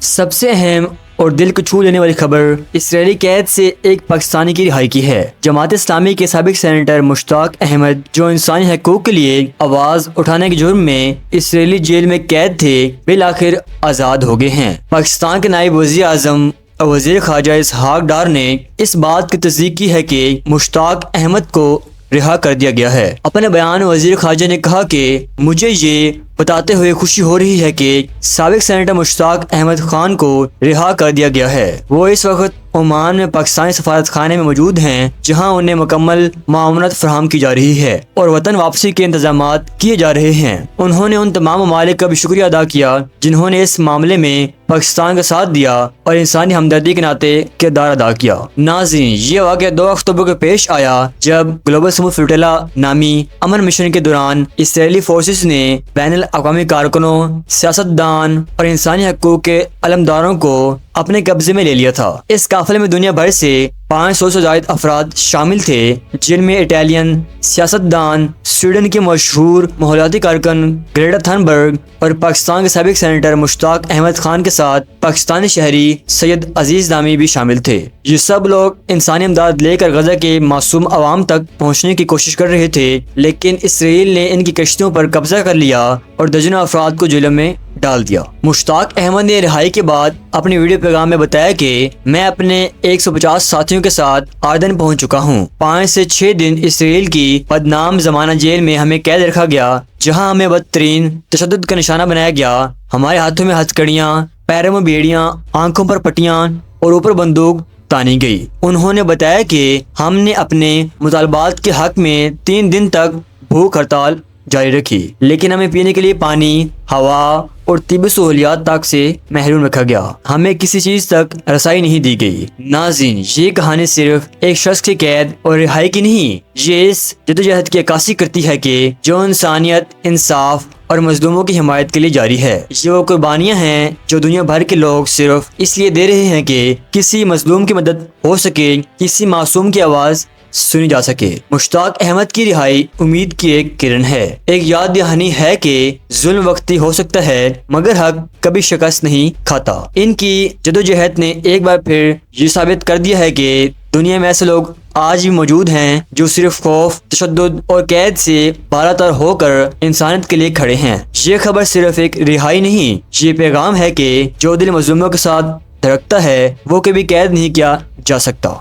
سب سے اہم اور دل کو چھو لینے والی خبر اسرائیلی قید سے ایک پاکستانی کی رہائی کی ہے۔ جماعت اسلامی کے سابق سینیٹر مشتاق احمد، جو انسانی حقوق کے لیے آواز اٹھانے کے جرم میں اسرائیلی جیل میں قید تھے، بالآخر آزاد ہو گئے ہیں۔ پاکستان کے نائب وزیر اعظم اور وزیر خارجہ اسحاق ڈار نے اس بات کی تصدیق کی ہے کہ مشتاق احمد کو رہا کر دیا گیا ہے۔ اپنے بیان میں وزیر خارجہ نے کہا کہ مجھے یہ بتاتے ہوئے خوشی ہو رہی ہے کہ سابق سینیٹر مشتاق احمد خان کو رہا کر دیا گیا ہے۔ وہ اس وقت عمان میں پاکستانی سفارت خانے میں موجود ہیں، جہاں انہیں مکمل معاونت فراہم کی جا رہی ہے اور وطن واپسی کے انتظامات کیے جا رہے ہیں۔ انہوں نے ان تمام ممالک کا بھی شکریہ ادا کیا جنہوں نے اس معاملے میں پاکستان کا ساتھ دیا اور انسانی ہمدردی کے ناطے کردار ادا کیا۔ ناظرین، یہ واقعہ 2 اکتوبر کو پیش آیا جب گلوبل سموتھ فلوٹیلا نامی امن مشن کے دوران اسرائیلی فورسز نے بین الاقوامی کارکنوں، سیاستدان اور انسانی حقوق کے علمداروں کو اپنے قبضے میں لے لیا تھا۔ اس قافلے میں دنیا بھر سے 500 سے زائد افراد شامل تھے، جن میں اٹالین سیاستدان، سویڈن کے مشہور ماحولیاتی کارکن گریٹا تھنبرگ اور پاکستان کے سابق سینیٹر مشتاق احمد خان کے ساتھ پاکستانی شہری سید عزیز نامی بھی شامل تھے۔ یہ سب لوگ انسانی امداد لے کر غزہ کے معصوم عوام تک پہنچنے کی کوشش کر رہے تھے، لیکن اسرائیل نے ان کی کشتیوں پر قبضہ کر لیا اور درجنوں افراد کو جیلوں میں ڈال دیا۔ مشتاق احمد نے رہائی کے بعد اپنے ویڈیو پیغام میں بتایا کہ میں اپنے 150 ساتھیوں کے ساتھ آردن پہنچ چکا ہوں۔ 5 سے 6 دن اسرائیل کی بدنام زمانہ جیل میں ہمیں قید رکھا گیا، جہاں ہمیں بدترین تشدد کا نشانہ بنایا گیا۔ ہمارے ہاتھوں میں ہتھکڑیاں، پیروں میں بیڑیاں، آنکھوں پر پٹیاں اور اوپر بندوق تانی گئی۔ انہوں نے بتایا کہ ہم نے اپنے مطالبات کے حق میں 3 دن تک بھوک ہڑتال جاری رکھی، لیکن ہمیں پینے کے لیے پانی، ہوا اور طبی سہولیات تک سے محروم رکھا گیا۔ ہمیں کسی چیز تک رسائی نہیں دی گئی۔ ناظرین، یہ کہانی صرف ایک شخص کی قید اور رہائی کی نہیں، یہ اس جدوجہد کی عکاسی کرتی ہے کہ جو انسانیت، انصاف اور مظلوموں کی حمایت کے لیے جاری ہے۔ یہ وہ قربانیاں ہیں جو دنیا بھر کے لوگ صرف اس لیے دے رہے ہیں کہ کسی مظلوم کی مدد ہو سکے، کسی معصوم کی آواز سنی جا سکے۔ مشتاق احمد کی رہائی امید کی ایک کرن ہے، ایک یاد دہانی ہے کہ ظلم وقتی ہو سکتا ہے مگر حق کبھی شکست نہیں کھاتا۔ ان کی جدوجہد نے ایک بار پھر یہ ثابت کر دیا ہے کہ دنیا میں ایسے لوگ آج بھی موجود ہیں جو صرف خوف، تشدد اور قید سے بالاتر ہو کر انسانیت کے لیے کھڑے ہیں۔ یہ خبر صرف ایک رہائی نہیں، یہ پیغام ہے کہ جو دل مظلوموں کے ساتھ دھڑکتا ہے وہ کبھی قید نہیں کیا جا سکتا۔